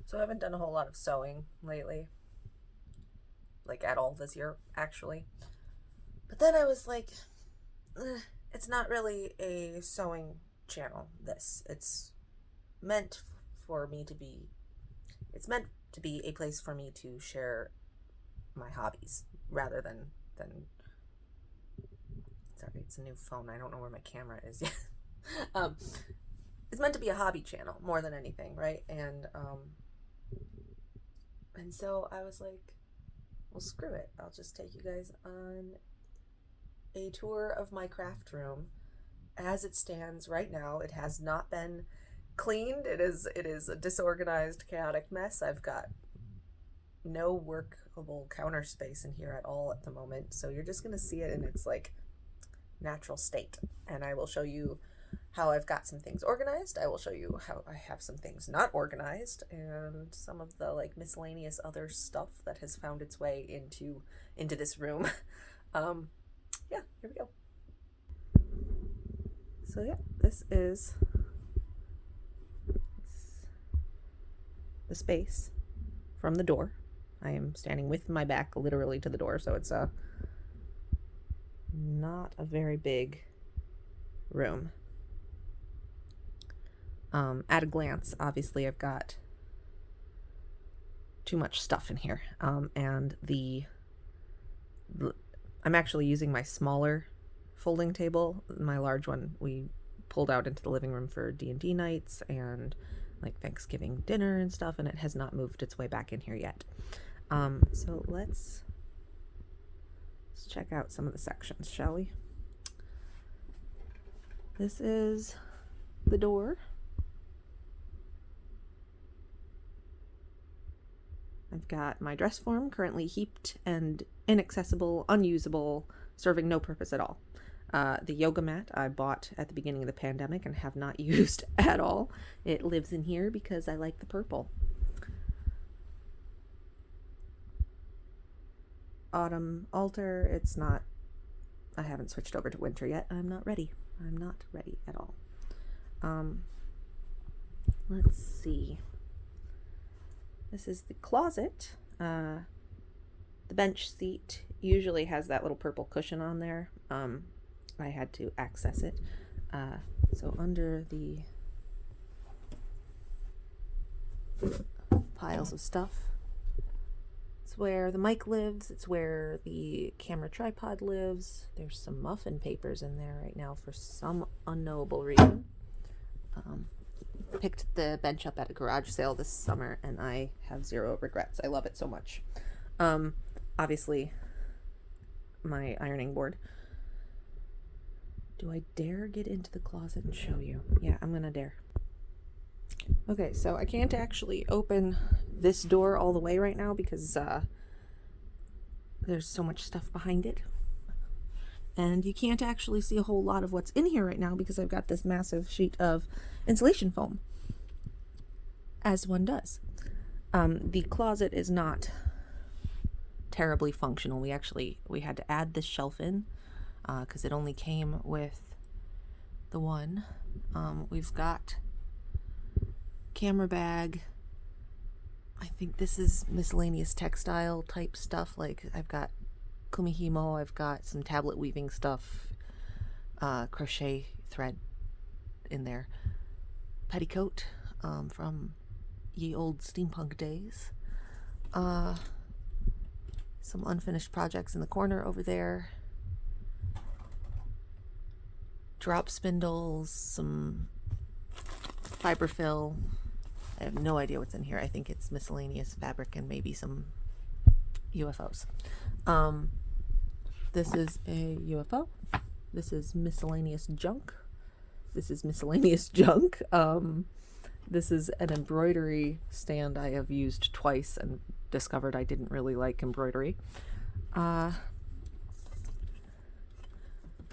So I haven't done a whole lot of sewing lately, like at all this year, actually. But then I was like, it's not really a sewing channel, this. Meant for me to be, it's meant to be a place for me to share my hobbies rather than sorry, it's a new phone. I don't know where my camera is yet. um, it's meant to be a hobby channel more than anything, right? And so I was like, well, screw it. I'll just take you guys on a tour of my craft room as it stands right now. It has not been cleaned. It is a disorganized, chaotic mess. I've got no workable counter space in here at all at the moment. So you're just gonna see it in its like natural state. And I will show you how I've got some things organized. I will show you how I have some things not organized, and some of the like miscellaneous other stuff that has found its way into this room. Yeah, here we go. So yeah, this is the space from the door. I am standing with my back literally to the door, so it's not a very big room. At a glance, obviously I've got too much stuff in here, and I'm actually using my smaller folding table. My large one we pulled out into the living room for D&D nights and like Thanksgiving dinner and stuff, and it has not moved its way back in here yet. So let's check out some of the sections, shall we? This is the door. I've got my dress form currently heaped and inaccessible, unusable, serving no purpose at all. The yoga mat I bought at the beginning of the pandemic and have not used at all. It lives in here because I like the purple. Autumn altar, it's not, I haven't switched over to winter yet. I'm not ready at all. Let's see. This is the closet. The bench seat usually has that little purple cushion on there. I had to access it. So under the piles of stuff, it's where the mic lives. It's where the camera tripod lives. There's some muffin papers in there right now for some unknowable reason. Picked the bench up at a garage sale this summer, and I have zero regrets. I love it so much. Obviously, my ironing board. Do I dare get into the closet and show you? Yeah, I'm gonna dare. Okay, so I can't actually open this door all the way right now because there's so much stuff behind it. And you can't actually see a whole lot of what's in here right now because I've got this massive sheet of insulation foam, as one does. The closet is not terribly functional. We had to add this shelf in because it only came with the one. We've got camera bag. I think this is miscellaneous textile type stuff. Like I've got kumihimo, I've got some tablet weaving stuff, crochet thread in there, petticoat from ye old steampunk days, some unfinished projects in the corner over there, drop spindles, some fiberfill. I have no idea what's in here. I think it's miscellaneous fabric and maybe some UFOs. This is a UFO. This is miscellaneous junk. This is miscellaneous junk. This is an embroidery stand I have used twice and discovered I didn't really like embroidery.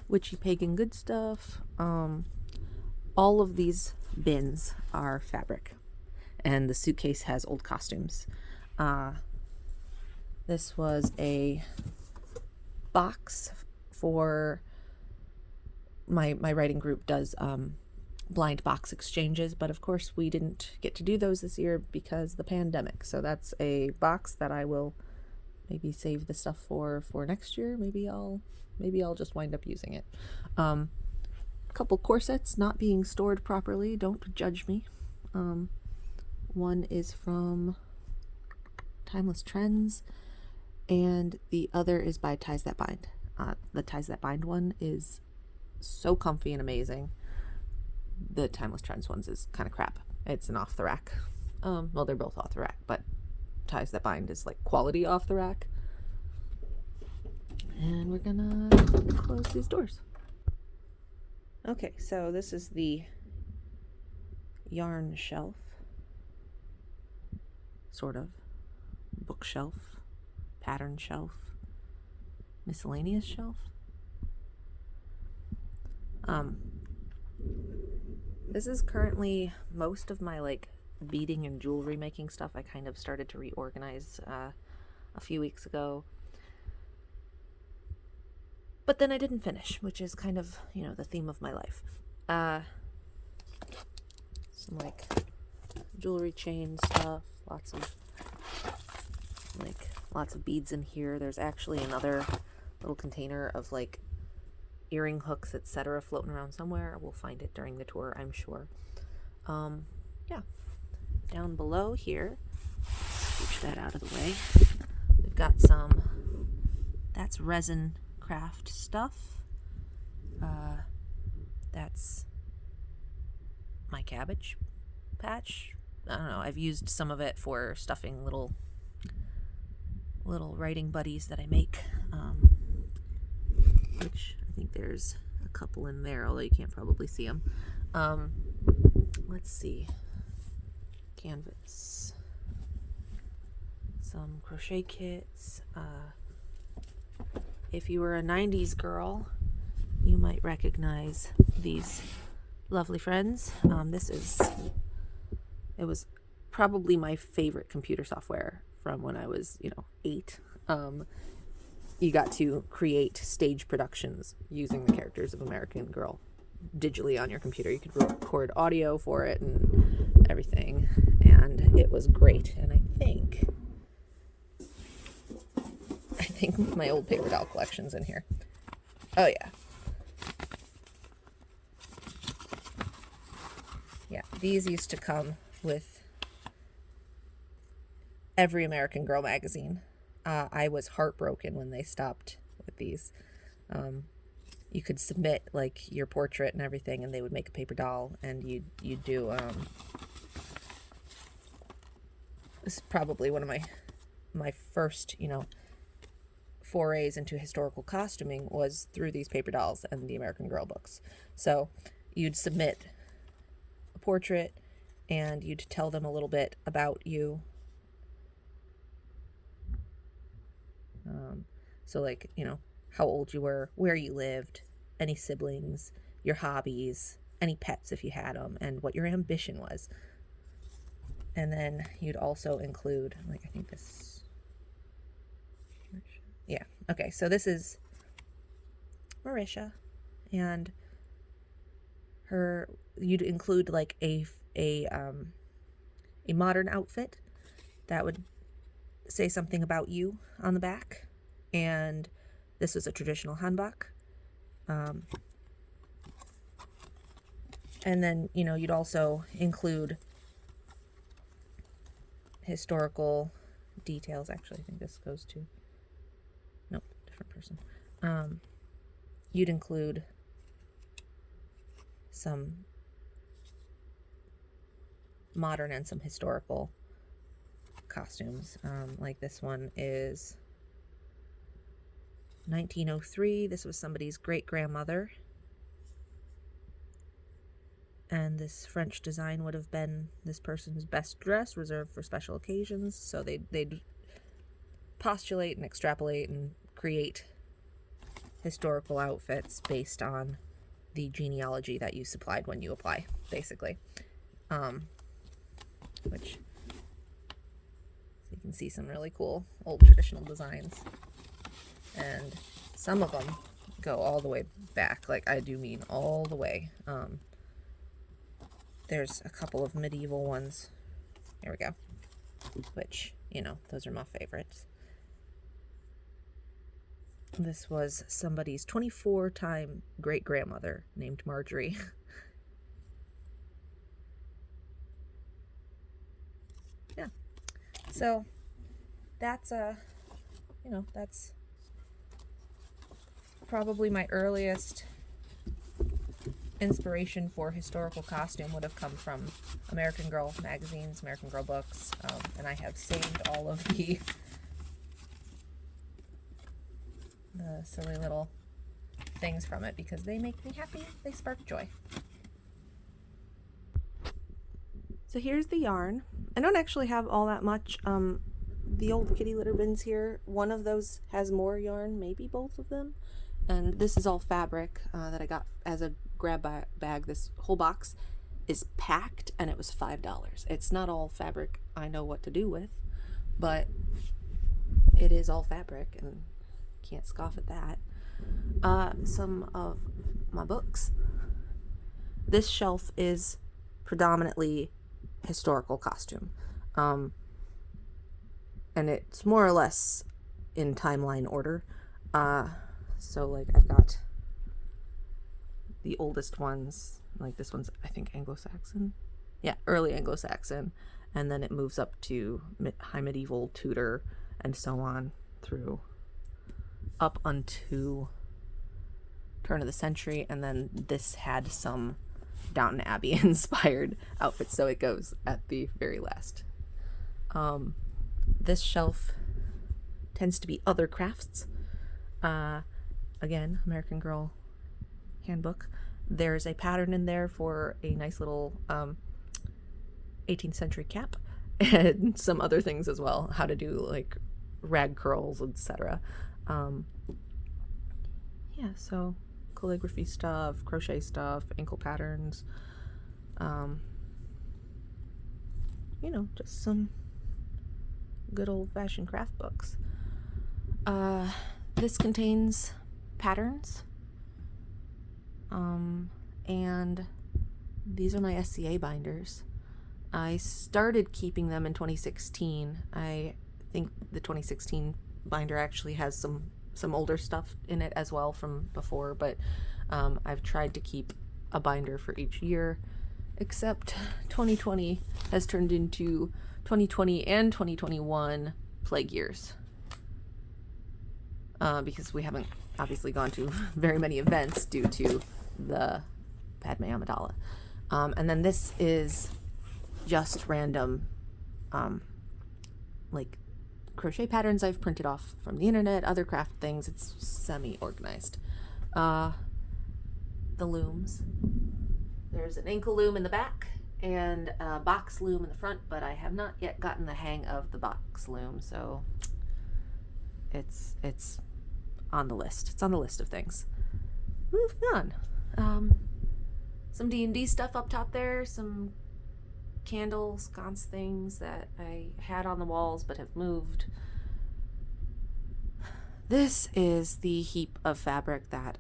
Witchy pagan good stuff. All of these bins are fabric, and the suitcase has old costumes. This was a box for my writing group does blind box exchanges, but of course we didn't get to do those this year because of the pandemic. So that's a box that I will maybe save the stuff for next year. Maybe I'll just wind up using it. A couple corsets not being stored properly. Don't judge me. One is from Timeless Trends, and the other is by Ties That Bind. The Ties That Bind one is so comfy and amazing. The Timeless Trends ones is kind of crap. It's an off the rack. Well, they're both off the rack, but Ties That Bind is like quality off the rack. And we're gonna close these doors. Okay, so this is the yarn shelf, sort of, bookshelf, pattern shelf, miscellaneous shelf. This is currently most of my like beading and jewelry making stuff. I kind of started to reorganize a few weeks ago, but then I didn't finish, which is kind of, you know, the theme of my life. Some like jewelry chain stuff, lots of beads in here. There's actually another little container of like earring hooks, etc., floating around somewhere. We'll find it during the tour, I'm sure. Yeah. Down below here, scooch that out of the way. We've got that's resin craft stuff. That's my cabbage patch. I don't know, I've used some of it for stuffing little writing buddies that I make, which I think there's a couple in there, although you can't probably see them. Let's see. Canvas. Some crochet kits. If you were a 90s girl, you might recognize these lovely friends. It was probably my favorite computer software from when I was, 8. You got to create stage productions using the characters of American Girl digitally on your computer. You could record audio for it and everything, and it was great. And I think my old paper doll collection's in here. Oh yeah. Yeah, these used to come with every American Girl magazine. I was heartbroken when they stopped with these. You could submit like your portrait and everything, and they would make a paper doll, and you'd do. This is probably one of my first, forays into historical costuming was through these paper dolls and the American Girl books. So you'd submit a portrait, and you'd tell them a little bit about you. So like, how old you were, where you lived, any siblings, your hobbies, any pets if you had them, and what your ambition was. And then you'd also include, like, I think this, yeah, okay, so this is Marisha, and you'd include like a modern outfit that would say something about you on the back, and this was a traditional hanbok. And then, you'd also include historical details. Actually, I think this goes to, nope, different person. You'd include some modern and some historical costumes. Like this one is 1903. This was somebody's great-grandmother. And this French design would have been this person's best dress, reserved for special occasions. So they'd postulate and extrapolate and create historical outfits based on the genealogy that you supplied when you apply, basically. Which, you can see some really cool old traditional designs. And some of them go all the way back. Like, I do mean all the way. there's a couple of medieval ones. Here we go. Which, you know, those are my favorites. This was somebody's 24-time great-grandmother named Marjorie. Yeah. So that's you know, that's probably my earliest inspiration for historical costume would have come from American Girl magazines, American Girl books, and I have saved all of the silly little things from it because they make me happy. They spark joy. So here's the yarn. I don't actually have all that much. The old kitty litter bins here, one of those has more yarn, maybe both of them. And this is all fabric that I got as a grab bag. This whole box is packed and it was $5. It's not all fabric I know what to do with, but it is all fabric and can't scoff at that. Some of my books. This shelf is predominantly historical costume. And it's more or less in timeline order. So like I've got the oldest ones, like this one's I think Anglo-Saxon. Yeah, early Anglo-Saxon. And then it moves up to high medieval, Tudor, and so on through up unto turn of the century. And then this had some Downton Abbey inspired outfits, so it goes at the very last. This shelf tends to be other crafts. Again, American Girl handbook. There's a pattern in there for a nice little 18th century cap and some other things as well. How to do like rag curls, etc. Yeah, so calligraphy stuff, crochet stuff, ankle patterns. You know, just some good old-fashioned craft books. This contains patterns, and these are my SCA binders. I started keeping them in 2016. I think the 2016 binder actually has some older stuff in it as well from before, but I've tried to keep a binder for each year, except 2020 has turned into 2020 and 2021 plague years, because we haven't obviously gone to very many events due to the Padme Amidala. And then this is just random like crochet patterns I've printed off from the internet, other craft things. It's semi-organized. The looms. There's an ankle loom in the back and a box loom in the front, but I have not yet gotten the hang of the box loom, so it's on the list. It's on the list of things. Moving on. Some D&D stuff up top there, some candle sconce things that I had on the walls but have moved. This is the heap of fabric that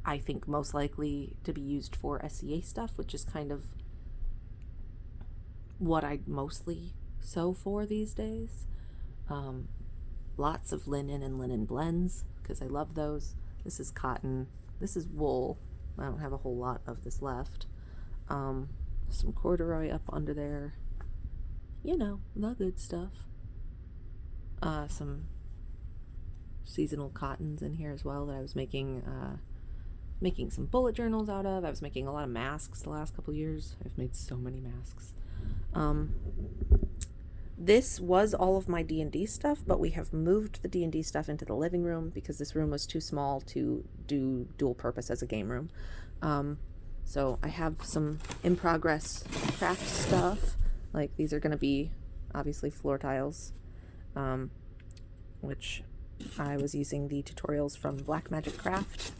I think most likely to be used for SCA stuff, which is kind of what I mostly sew for these days. Lots of linen and linen blends because I love those. This is cotton. This is wool. I don't have a whole lot of this left. Some corduroy up under there. You know, the good stuff. Some seasonal cottons in here as well that I was making some bullet journals out of. I was making a lot of masks the last couple years. I've made so many masks. This was all of my D&D stuff, but we have moved the D&D stuff into the living room because this room was too small to do dual purpose as a game room. So I have some in progress craft stuff. Like these are going to be obviously floor tiles, which I was using the tutorials from Black Magic Craft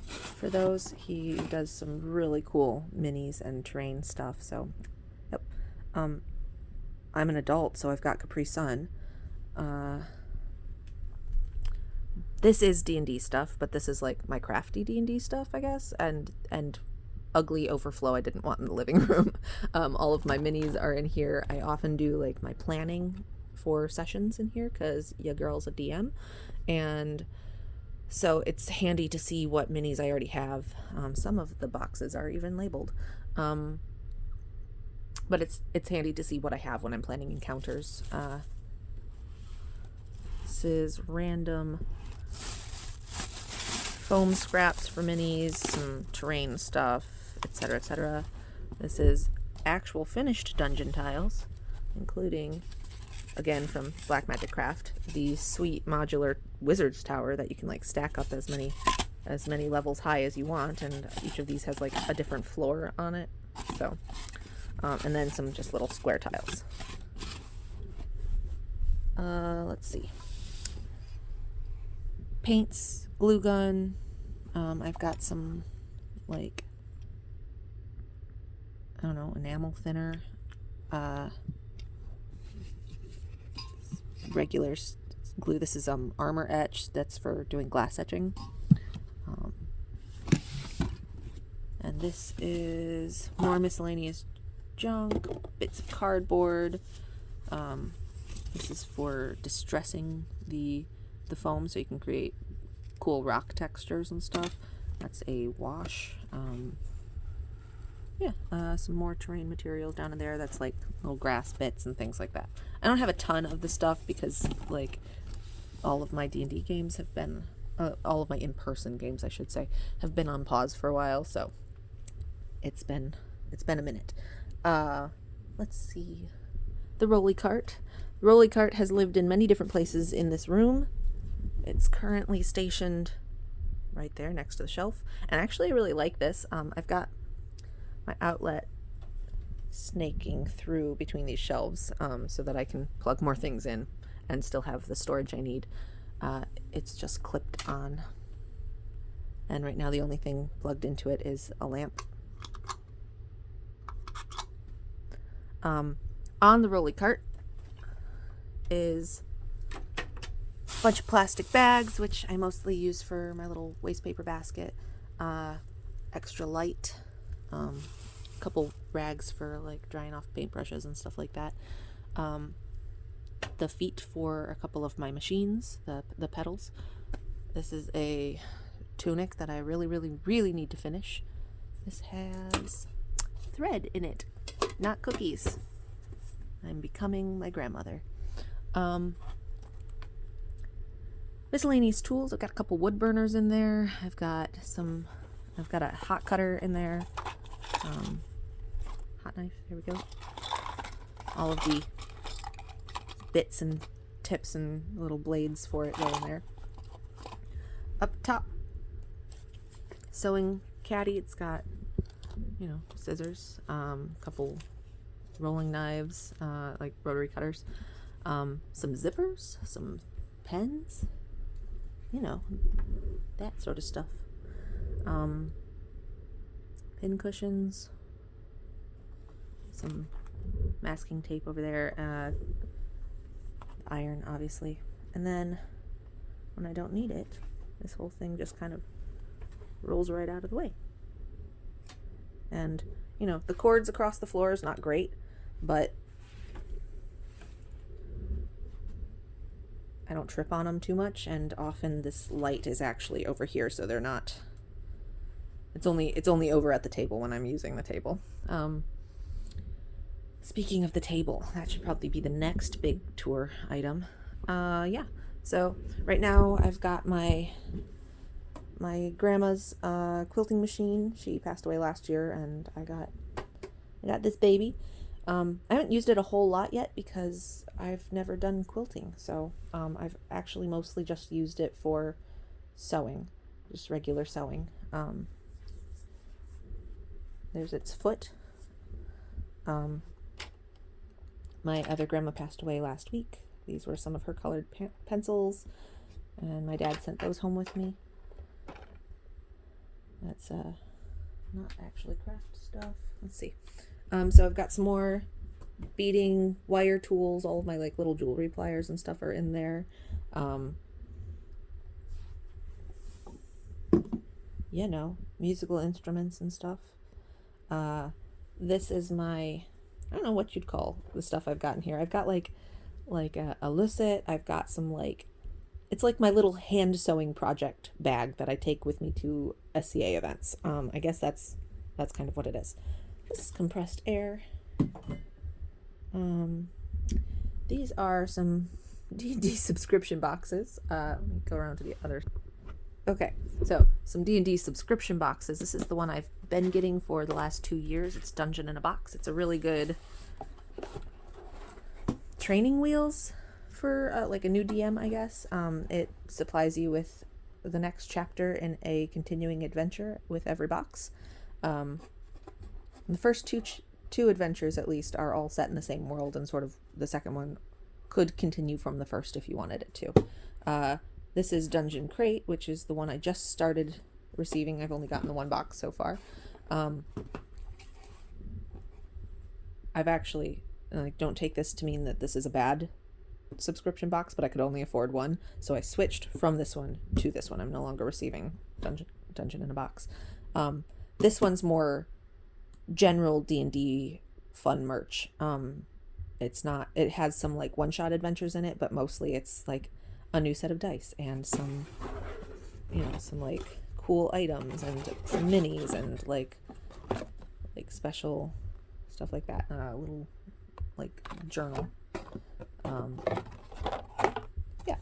for those. He does some really cool minis and terrain stuff. So, yep. I'm an adult, so I've got Capri Sun. This is D&D stuff, but this is like my crafty D&D stuff, I guess, and ugly overflow I didn't want in the living room. All of my minis are in here. I often do like my planning for sessions in here because your girl's a DM, and so it's handy to see what minis I already have. Some of the boxes are even labeled, but it's handy to see what I have when I'm planning encounters. This is random foam scraps for minis, some terrain stuff, etc., etc. This is actual finished dungeon tiles, including, again from Black Magic Craft, the sweet modular wizard's tower that you can like stack up as many levels high as you want, and each of these has like a different floor on it. So, and then some just little square tiles. Let's see. Paints, glue gun. I've got some like, I don't know, enamel thinner, regular glue. This is armor etch. That's for doing glass etching. And this is more miscellaneous junk, bits of cardboard. This is for distressing the foam so you can create cool rock textures and stuff. That's a wash. Some more terrain materials down in there. That's like little grass bits and things like that. I don't have a ton of the stuff because like all of my D&D games have been, all of my in-person games I should say, have been on pause for a while, so it's been a minute. Let's see. The rolly cart. The rolly cart has lived in many different places in this room. It's currently stationed right there next to the shelf, and actually I really like this. I've got my outlet snaking through between these shelves so that I can plug more things in and still have the storage I need. It's just clipped on, and right now the only thing plugged into it is a lamp. On the rolly cart is a bunch of plastic bags, which I mostly use for my little waste paper basket, extra light, couple rags for like drying off paintbrushes and stuff like that, the feet for a couple of my machines, the pedals. This is a tunic that I really need to finish. This has thread in it, not cookies. I'm becoming my grandmother. Miscellaneous tools. I've got a couple wood burners in there. I've got a hot cutter in there. Hot knife, there we go. All of the bits and tips and little blades for it go in there. Up top, sewing caddy. It's got, scissors, couple rolling knives, like rotary cutters, some zippers, some pens, that sort of stuff. Pin cushions, some masking tape over there, iron obviously, and then when I don't need it, this whole thing just kind of rolls right out of the way. And the cords across the floor is not great, but I don't trip on them too much, and often this light is actually over here, so they're not, it's only over at the table when I'm using the table. Speaking of the table, that should probably be the next big tour item. So right now I've got my grandma's quilting machine. She passed away last year, and I got this baby. I haven't used it a whole lot yet because I've never done quilting, so I've actually mostly just used it for sewing, just regular sewing. There's its foot. My other grandma passed away last week. These were some of her colored pencils, and my dad sent those home with me. That's not actually craft stuff. Let's see. So I've got some more beading wire tools. All of my like little jewelry pliers and stuff are in there. Musical instruments and stuff. This is my, I don't know what you'd call the stuff I've gotten here. I've got like a lucite. I've got some like, it's like my little hand sewing project bag that I take with me to SCA events. I guess that's kind of what it is. This is compressed air. These are some D&D subscription boxes. Let me go around to the other. Okay, so some D&D subscription boxes. This is the one I've been getting for the last 2 years. It's Dungeon in a Box. It's a really good training wheels for like a new DM, I guess. It supplies you with the next chapter in a continuing adventure with every box. The first two adventures, at least, are all set in the same world, and sort of the second one could continue from the first if you wanted it to. This is Dungeon Crate, which is the one I just started receiving. I've only gotten the one box so far. I've actually, don't take this to mean that this is a bad subscription box, but I could only afford one, so I switched from this one to this one. I'm no longer receiving Dungeon in a Box. This one's more general D&D fun merch. It has some like one-shot adventures in it, but mostly it's like a new set of dice and some like cool items and some minis and like special stuff like that. A little like journal. Yeah,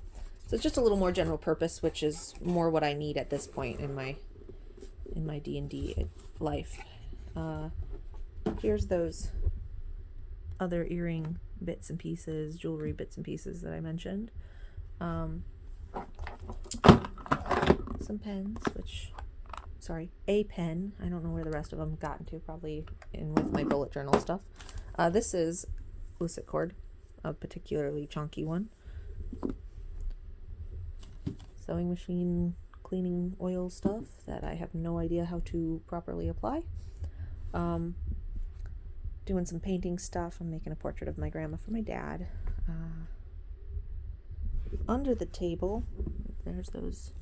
so it's just a little more general purpose, which is more what I need at this point in my D&D life. Here's those other earring bits and pieces, jewelry bits and pieces that I mentioned. Some pens, a pen. I don't know where the rest of them gotten to, probably in with my bullet journal stuff. This is lucite cord, a particularly chunky one. Sewing machine cleaning oil stuff that I have no idea how to properly apply. Doing some painting stuff. I'm making a portrait of my grandma for my dad. Under the table, there's those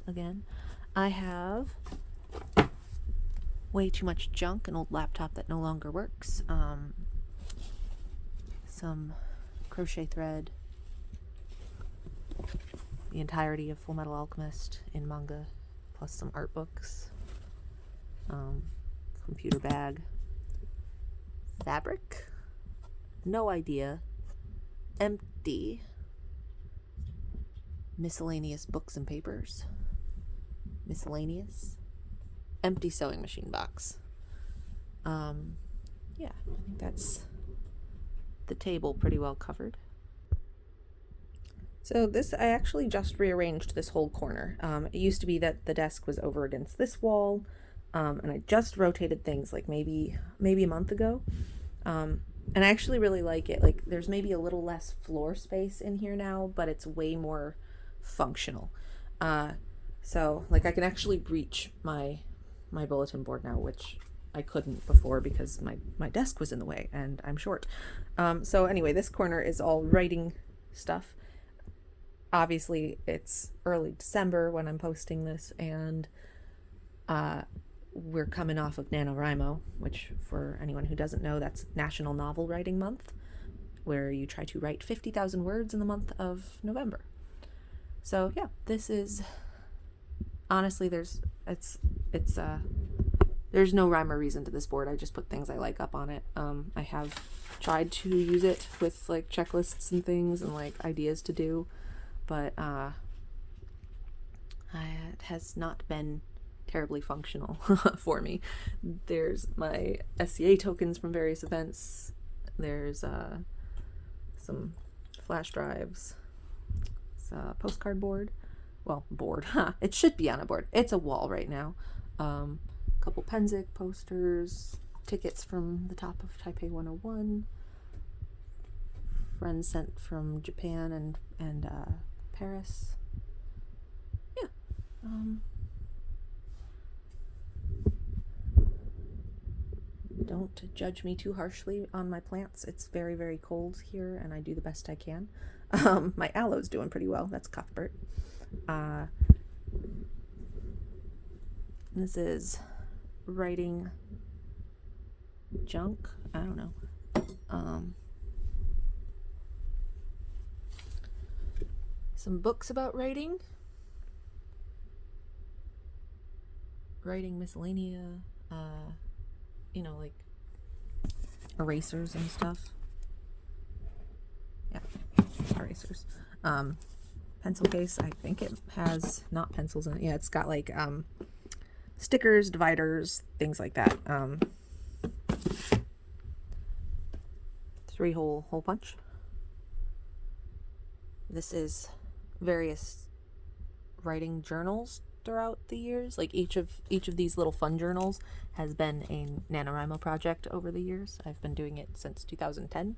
again. I have way too much junk, an old laptop that no longer works, some crochet thread, the entirety of Full Metal Alchemist in manga, plus some art books, computer bag, fabric, no idea, empty, miscellaneous books and papers, miscellaneous, empty sewing machine box. Yeah, I think that's the table pretty well covered. So this, I actually just rearranged this whole corner. It used to be that the desk was over against this wall, and I just rotated things like maybe a month ago. And I actually really like it. Like, there's maybe a little less floor space in here now, but it's way more functional. So like I can actually reach my bulletin board now, which I couldn't before because my desk was in the way and I'm short. So anyway, this corner is all writing stuff. Obviously it's early December when I'm posting this, and we're coming off of NaNoWriMo, which, for anyone who doesn't know, that's National Novel Writing Month, where you try to write 50,000 words in the month of November. So yeah, this is, honestly, there's no rhyme or reason to this board. I just put things I like up on it. I have tried to use it with like checklists and things and like ideas to do, but it has not been terribly functional for me. There's my SCA tokens from various events. There's some flash drives. It's a postcard board. Well, board. It should be on a board. It's a wall right now. A couple Pennsic posters, tickets from the top of Taipei 101, friends sent from Japan and Paris. Yeah. Don't judge me too harshly on my plants. It's very, very cold here, and I do the best I can. My aloe's doing pretty well. That's Cuthbert. This is writing junk. I don't know. Some books about writing. Writing miscellanea, like erasers and stuff. Yeah, erasers. Pencil case, I think it has not pencils in it. Yeah, it's got like stickers, dividers, things like that. 3-hole hole punch. This is various writing journals throughout the years. Like each of these little fun journals has been a NaNoWriMo project over the years. I've been doing it since 2010.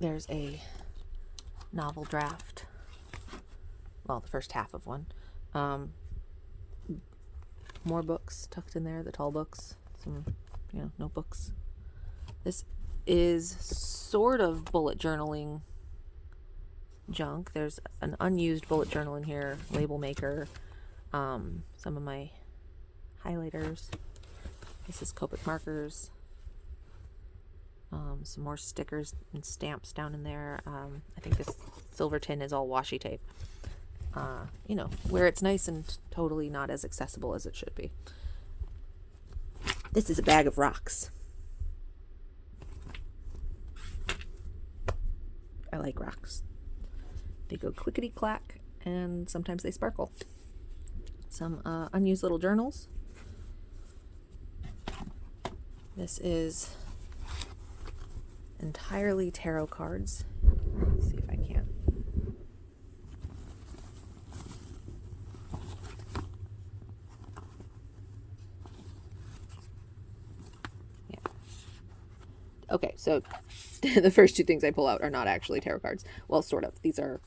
There's a novel draft. Well, the first half of one. More books tucked in there, the tall books, some, notebooks. This is sort of bullet journaling junk. There's an unused bullet journal in here, label maker, some of my highlighters. This is Copic markers, some more stickers and stamps down in there. I think this silver tin is all washi tape. Where it's nice and totally not as accessible as it should be. This is a bag of rocks. I like rocks. They go clickety-clack, and sometimes they sparkle. Some unused little journals. This is entirely tarot cards. Let's see if I can. Yeah. Okay, so the first two things I pull out are not actually tarot cards. Well, sort of. These are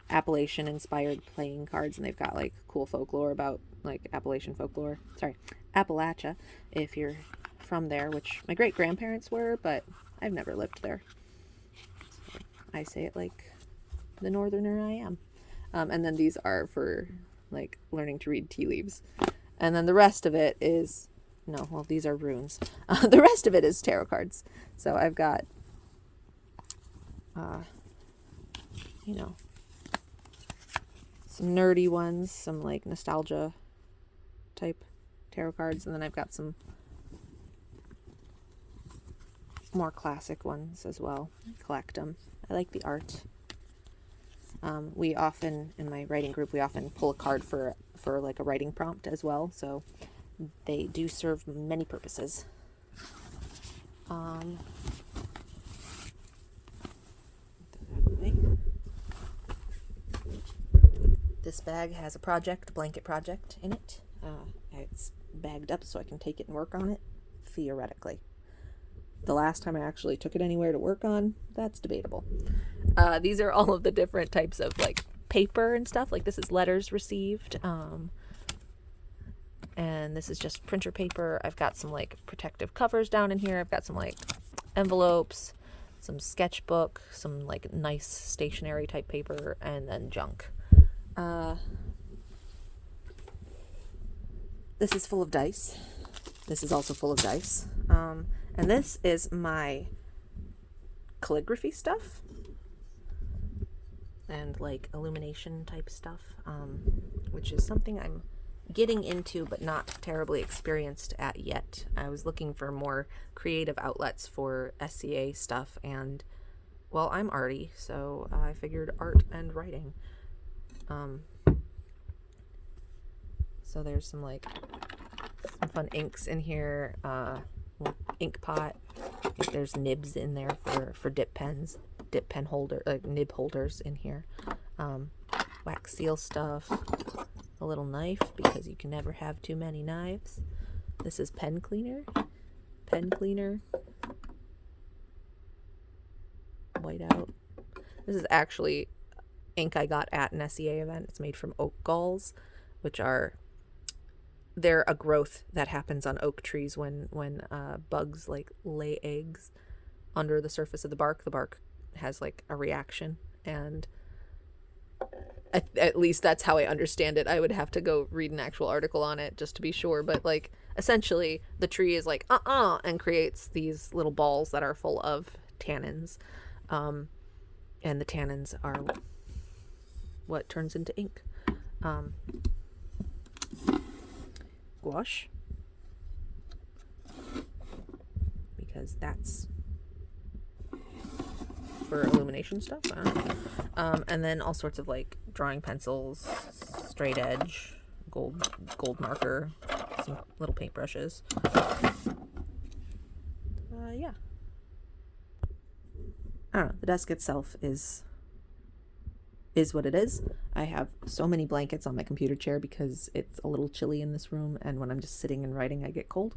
Appalachian inspired playing cards, and they've got like cool folklore about like Appalachian folklore. Sorry, Appalachia, if you're from there, which my great grandparents were, but I've never lived there. So I say it like the northerner I am. And then these are for like learning to read tea leaves. And then the rest of it is, these are runes. The rest of it is tarot cards. So I've got, some nerdy ones, some like nostalgia type tarot cards, and then I've got some more classic ones as well. I collect them. I like the art. We often, in my writing group, we often pull a card for like a writing prompt as well, so they do serve many purposes. This bag has a blanket project in it. It's bagged up so I can take it and work on it, theoretically. The last time I actually took it anywhere to work on, that's debatable. These are all of the different types of like paper and stuff. Like this is letters received. And this is just printer paper. I've got some like protective covers down in here. I've got some like envelopes, some sketchbook, some like nice stationery type paper, and then junk. This is full of dice. This is also full of dice. And this is my calligraphy stuff and like illumination type stuff, which is something I'm getting into but not terribly experienced at yet. I was looking for more creative outlets for SCA stuff, and well, I'm arty, so I figured art and writing. So there's some fun inks in here, ink pot. There's nibs in there for dip pens, dip pen holder, nib holders in here. Wax seal stuff, a little knife because you can never have too many knives. This is pen cleaner, whiteout. This is actually ink I got at an SCA event. It's made from oak galls, which they're a growth that happens on oak trees when bugs like lay eggs under the surface of the bark. The bark has like a reaction, and at least that's how I understand it. I would have to go read an actual article on it just to be sure, but like essentially the tree is like, and creates these little balls that are full of tannins. And the tannins are what turns into ink. Gouache. Because that's for illumination stuff. I don't know. And then all sorts of like drawing pencils, straight edge, gold marker, some little paintbrushes. Yeah. I don't know. The desk itself is what it is. I have so many blankets on my computer chair because it's a little chilly in this room, and when I'm just sitting and writing, I get cold.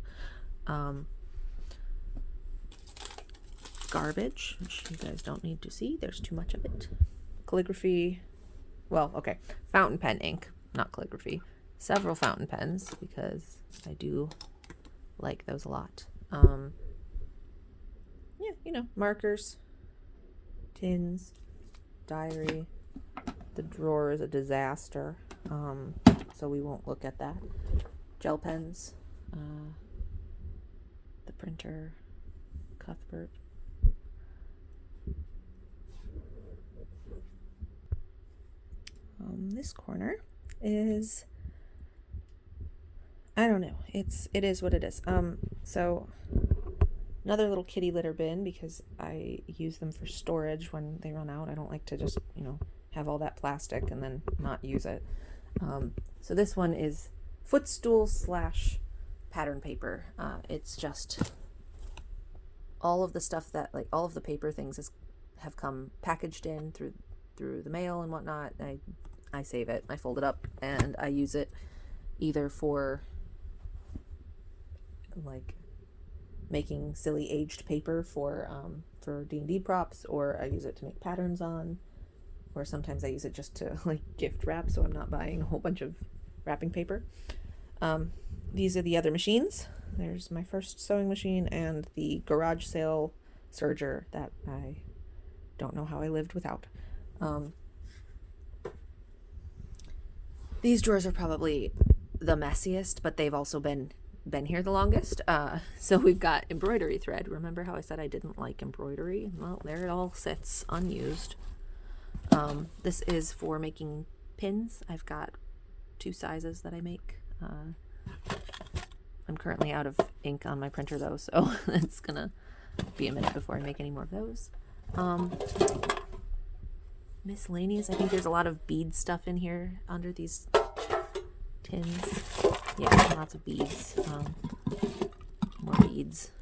Garbage, which you guys don't need to see. There's too much of it. Calligraphy. Well, okay. Fountain pen ink, not calligraphy. Several fountain pens because I do like those a lot. Yeah, you know, markers, tins, diary. The drawer is a disaster, so we won't look at that. Gel pens, the printer, Cuthbert. This corner is, I don't know, it is what it is. So another little kitty litter bin because I use them for storage when they run out. I don't like to just, have all that plastic and then not use it. So this one is footstool / pattern paper. It's just all of the stuff that, like, all of the paper things have come packaged in through the mail and whatnot. I save it, I fold it up, and I use it either for like making silly aged paper for D&D props, or I use it to make patterns on, or sometimes I use it just to like gift wrap, so I'm not buying a whole bunch of wrapping paper. These are the other machines. There's my first sewing machine and the garage sale serger that I don't know how I lived without. These drawers are probably the messiest, but they've also been here the longest. So we've got embroidery thread. Remember how I said I didn't like embroidery? Well, there it all sits unused. This is for making pins. I've got 2 sizes that I make. I'm currently out of ink on my printer though, so it's gonna be a minute before I make any more of those. Miscellaneous. I think there's a lot of bead stuff in here under these tins. Yeah, lots of beads. More beads.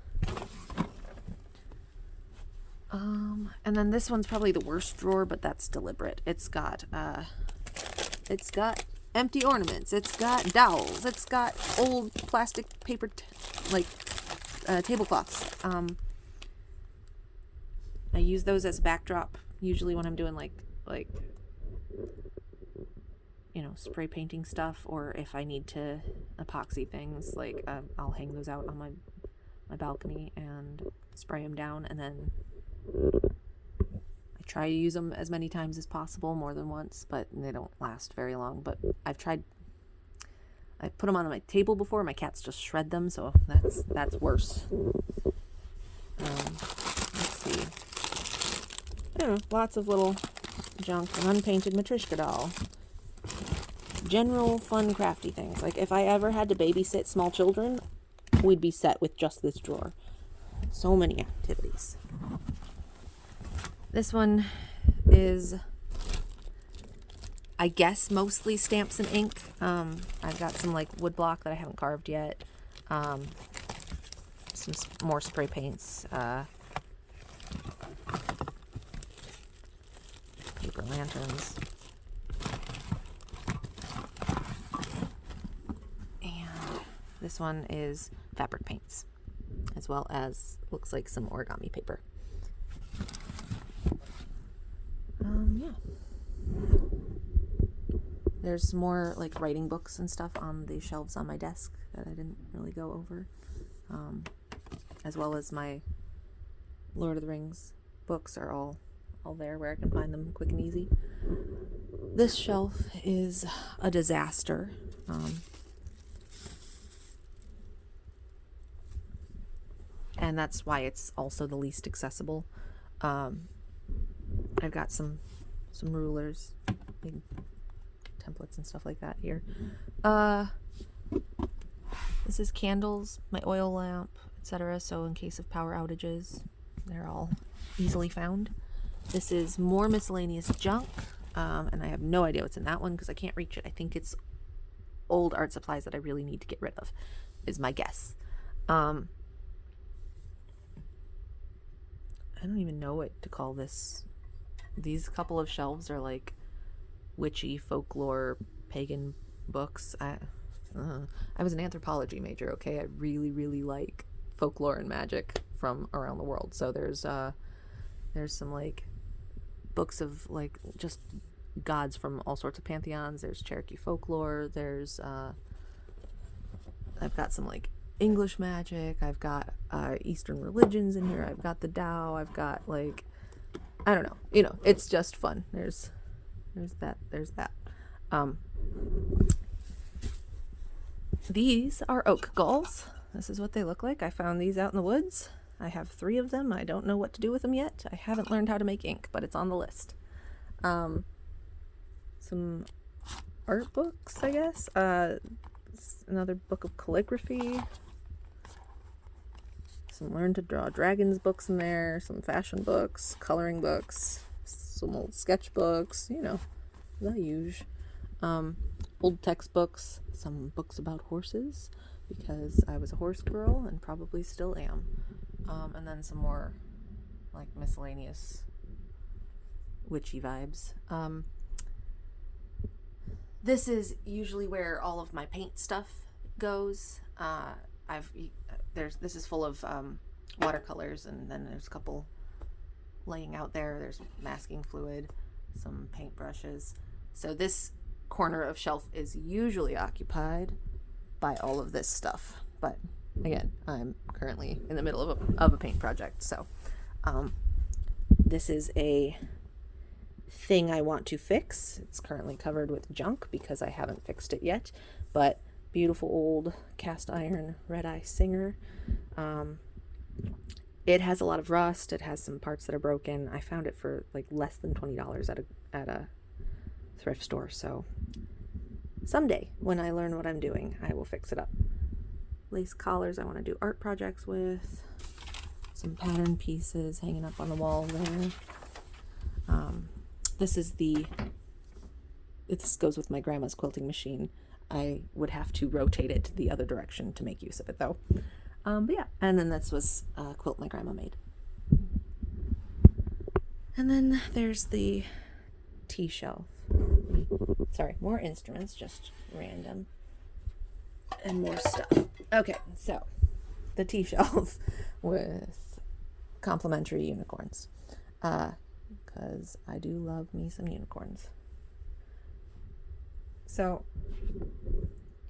And then this one's probably the worst drawer, but that's deliberate. It's got empty ornaments. It's got dowels. It's got old plastic paper, tablecloths. I use those as backdrop usually when I'm doing like spray painting stuff, or if I need to epoxy things, like I'll hang those out on my balcony and spray them down, and then I try to use them as many times as possible, more than once, but they don't last very long. But I put them on my table before. My cats just shred them, so that's worse. Let's see. I don't know, lots of little junk. An unpainted Matryoshka doll. General fun crafty things. Like if I ever had to babysit small children, we'd be set with just this drawer. So many activities. This one is, I guess, mostly stamps and ink. I've got some like wood block that I haven't carved yet. Some more spray paints. Paper lanterns. And this one is fabric paints, as well as looks like some origami paper. Yeah. There's more like writing books and stuff on the shelves on my desk that I didn't really go over, as well as my Lord of the Rings books are all there where I can find them quick and easy. This shelf is a disaster. and that's why it's also the least accessible. I've got some rulers, big templates and stuff like that here. This is candles, my oil lamp, etc. So in case of power outages, they're all easily found. This is more miscellaneous junk, and I have no idea what's in that one because I can't reach it. I think it's old art supplies that I really need to get rid of, is my guess. I don't even know what to call this. These couple of shelves are like witchy folklore pagan books. I was an anthropology major, okay? I really like folklore and magic from around the world. So there's some like books of like just gods from all sorts of pantheons. There's Cherokee folklore. There's I've got some like English magic. I've got Eastern religions in here. I've got the Tao. I've got like, I don't know. You know, it's just fun. There's that. These are oak gulls. This is what they look like. I found these out in the woods. I have 3 of them. I don't know what to do with them yet. I haven't learned how to make ink, but it's on the list. Some art books, I guess. Another book of calligraphy. Some learn to draw dragons books in there. Some fashion books, coloring books, some old sketchbooks, you know, the usual. Old textbooks, some books about horses, because I was a horse girl and probably still am. And then some more like miscellaneous witchy vibes. This is usually where all of my paint stuff goes. This is full of watercolors, and then there's a couple laying out there. There's masking fluid, some paint brushes. So this corner of shelf is usually occupied by all of this stuff, but again, I'm currently in the middle of a paint project, so this is a thing I want to fix. It's currently covered with junk because I haven't fixed it yet, but beautiful old cast iron red eye Singer. It has a lot of rust. It has some parts that are broken. I found it for like less than $20 at a thrift store, so someday when I learn what I'm doing, I will fix it up. Lace collars I want to do art projects with. Some pattern pieces hanging up on the wall there. This goes with my grandma's quilting machine. I would have to rotate it the other direction to make use of it though. But yeah, and then this was a quilt my grandma made. And then there's the tea shelf. Sorry, more instruments, just random. And more stuff. Okay, so the tea shelf with complimentary unicorns. Because I do love me some unicorns. So,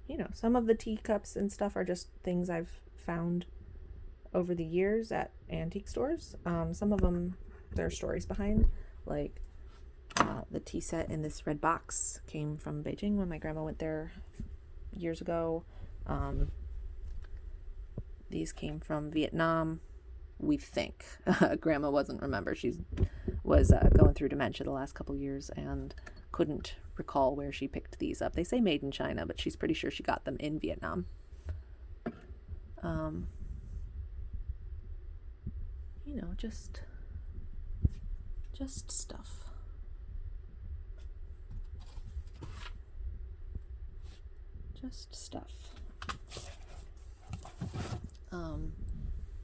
you know, some of the teacups and stuff are just things I've found over the years at antique stores. Some of them, there are stories behind, like the tea set in this red box came from Beijing when my grandma went there years ago. These came from Vietnam, we think. Grandma wasn't remember. She was going through dementia the last couple years and couldn't recall where she picked these up. They say made in China, but she's pretty sure she got them in Vietnam. You know, just stuff. Just stuff.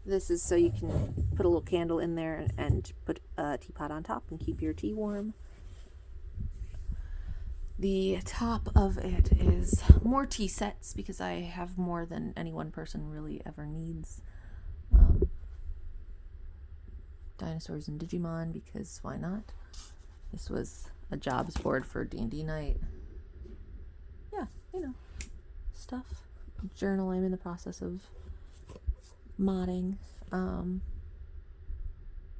This is so you can put a little candle in there and put a teapot on top and keep your tea warm. The top of it is more tea sets because I have more than any one person really ever needs. Dinosaurs and Digimon, because why not? This was a jobs board for D&D night. Yeah, you know, stuff. Journal I'm in the process of modding.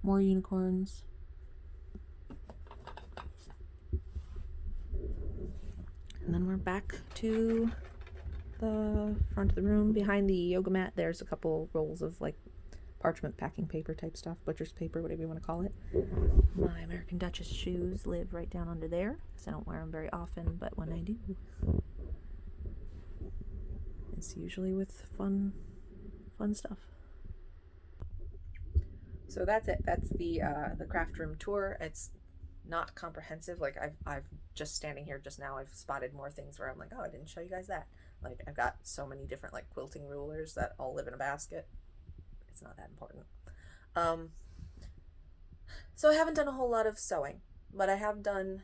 More unicorns. And then we're back to the front of the room. Behind the yoga mat, there's a couple rolls of like parchment packing paper type stuff, butcher's paper, whatever you want to call it. My American Duchess shoes live right down under there because I don't wear them very often, but when I do, it's usually with fun stuff. So that's it. That's the craft room tour. It's not comprehensive. Like I've just standing here just now, I've spotted more things where I'm like, oh, I didn't show you guys that. Like I've got so many different like quilting rulers that all live in a basket. It's not that important. So I haven't done a whole lot of sewing, but I have done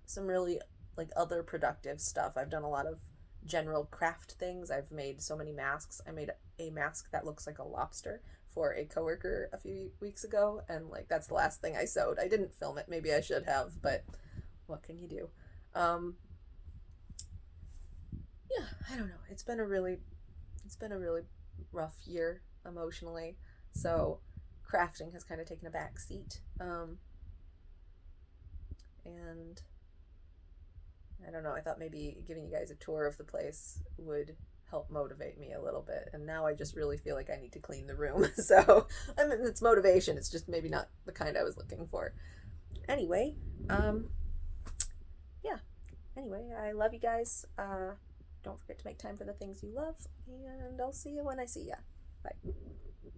some really like other productive stuff. I've done a lot of general craft things. I've made so many masks. I made a mask that looks like a lobster for a coworker a few weeks ago, and like that's the last thing I sewed. I didn't film it. Maybe I should have, but what can you do? Yeah, I don't know. It's been a really rough year emotionally. So crafting has kind of taken a back seat. And I don't know, I thought maybe giving you guys a tour of the place would help motivate me a little bit. And now I just really feel like I need to clean the room. So, I mean, it's motivation. It's just maybe not the kind I was looking for. Anyway, yeah. Anyway, I love you guys. Don't forget to make time for the things you love. And I'll see you when I see ya. Bye.